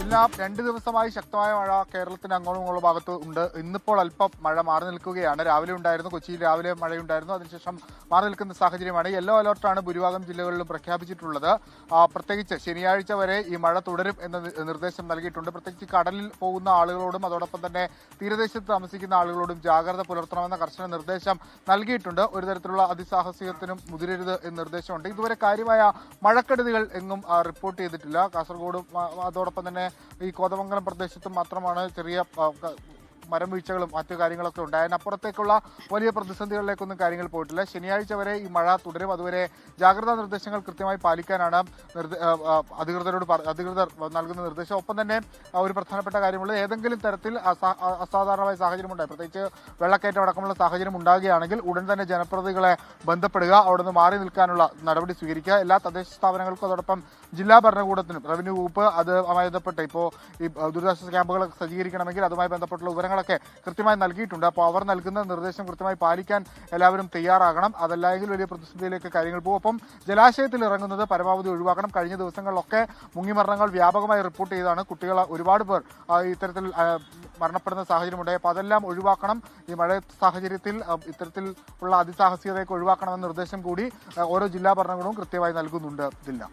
ജില്ല 2 ദിവസമായി ശക്തമായ മഴ കേരളത്തിന് അങ്ങോളം ഇങ്ങോളം ഭാഗത്ത് ഉണ്ട്. ഇന്നിപ്പോൾ അല്പം മഴ മാറി നിൽക്കുകയാണ്. രാവിലെ ഉണ്ടായിരുന്നു, കൊച്ചിയിൽ രാവിലെ മഴയുണ്ടായിരുന്നു. അതിനുശേഷം മാറി നിൽക്കുന്ന സാഹചര്യമാണ്. യെല്ലോ അലർട്ടാണ് ഭൂരിഭാഗം ജില്ലകളിലും പ്രഖ്യാപിച്ചിട്ടുള്ളത്. പ്രത്യേകിച്ച് ശനിയാഴ്ച വരെ ഈ മഴ തുടരും എന്ന നിർദ്ദേശം നൽകിയിട്ടുണ്ട്. പ്രത്യേകിച്ച് കടലിൽ പോകുന്ന ആളുകളോടും അതോടൊപ്പം തന്നെ തീരദേശത്ത് താമസിക്കുന്ന ആളുകളോടും ജാഗ്രത പുലർത്തണമെന്ന കർശന നിർദ്ദേശം നൽകിയിട്ടുണ്ട്. ഒരു തരത്തിലുള്ള അതിസാഹസികത്തിനും മുതിരരുത് എന്ന നിർദ്ദേശമുണ്ട്. ഇതുവരെ കാര്യമായ മഴക്കെടുതികൾ എങ്ങും റിപ്പോർട്ട് ചെയ്തിട്ടില്ല. കാസർഗോഡും അതോടൊപ്പം തന്നെ ഈ കോതമംഗലം പ്രദേശത്തും മാത്രമാണ് ചെറിയ മരം വീഴ്ചകളും മറ്റു കാര്യങ്ങളൊക്കെ ഉണ്ട്. അതിനപ്പുറത്തേക്കുള്ള വലിയ പ്രതിസന്ധികളിലേക്കൊന്നും കാര്യങ്ങൾ പോയിട്ടില്ല. ശനിയാഴ്ച വരെ ഈ മഴ തുടരും. അതുവരെ ജാഗ്രതാ നിർദ്ദേശങ്ങൾ കൃത്യമായി പാലിക്കാനാണ് അധികൃതർ നൽകുന്ന നിർദ്ദേശം. ഒപ്പം തന്നെ ഒരു പ്രധാനപ്പെട്ട കാര്യമുള്ളത്, ഏതെങ്കിലും തരത്തിൽ അസാധാരണമായ സാഹചര്യം ഉണ്ടായി, പ്രത്യേകിച്ച് വെള്ളക്കയറ്റം അടക്കമുള്ള സാഹചര്യം ഉണ്ടാകുകയാണെങ്കിൽ ഉടൻ തന്നെ ജനപ്രതിനിധികളെ ബന്ധപ്പെടുക, അവിടെ നിന്ന് മാറി നിൽക്കാനുള്ള നടപടി സ്വീകരിക്കുക. എല്ലാ തദ്ദേശ സ്ഥാപനങ്ങൾക്കും അതോടൊപ്പം ജില്ലാ ഭരണകൂടത്തിനും റവന്യൂ വകുപ്പ് അതുമായി ബന്ധപ്പെട്ട് ഇപ്പോൾ ഈ ദുരിതാശ്വാസ ക്യാമ്പുകൾ സജ്ജീകരിക്കണമെങ്കിൽ അതുമായി ബന്ധപ്പെട്ടുള്ള വിവരങ്ങളൊക്കെ കൃത്യമായി നൽകിയിട്ടുണ്ട്. അപ്പോൾ അവർ നൽകുന്ന നിർദ്ദേശം കൃത്യമായി പാലിക്കാൻ എല്ലാവരും തയ്യാറാകണം. അതല്ലെങ്കിൽ വലിയ പ്രതിസന്ധിയിലേക്ക് കാര്യങ്ങൾ പോകും. അപ്പം ജലാശയത്തിൽ ഇറങ്ങുന്നത് പരമാവധി ഒഴിവാക്കണം. കഴിഞ്ഞ ദിവസങ്ങളിലൊക്കെ മുങ്ങിമരണങ്ങൾ വ്യാപകമായി റിപ്പോർട്ട് ചെയ്താണ്. കുട്ടികൾ ഒരുപാട് പേർ ഇത്തരത്തിൽ മരണപ്പെടുന്ന സാഹചര്യമുണ്ടായി. അപ്പോൾ അതെല്ലാം ഒഴിവാക്കണം. ഈ മഴ സാഹചര്യത്തിൽ ഇത്തരത്തിൽ ഉള്ള അതിസാഹസികതയൊക്കെ ഒഴിവാക്കണമെന്ന നിർദ്ദേശം കൂടി ഓരോ ജില്ലാ ഭരണകൂടവും കൃത്യമായി നൽകുന്നുണ്ട്. ജില്ല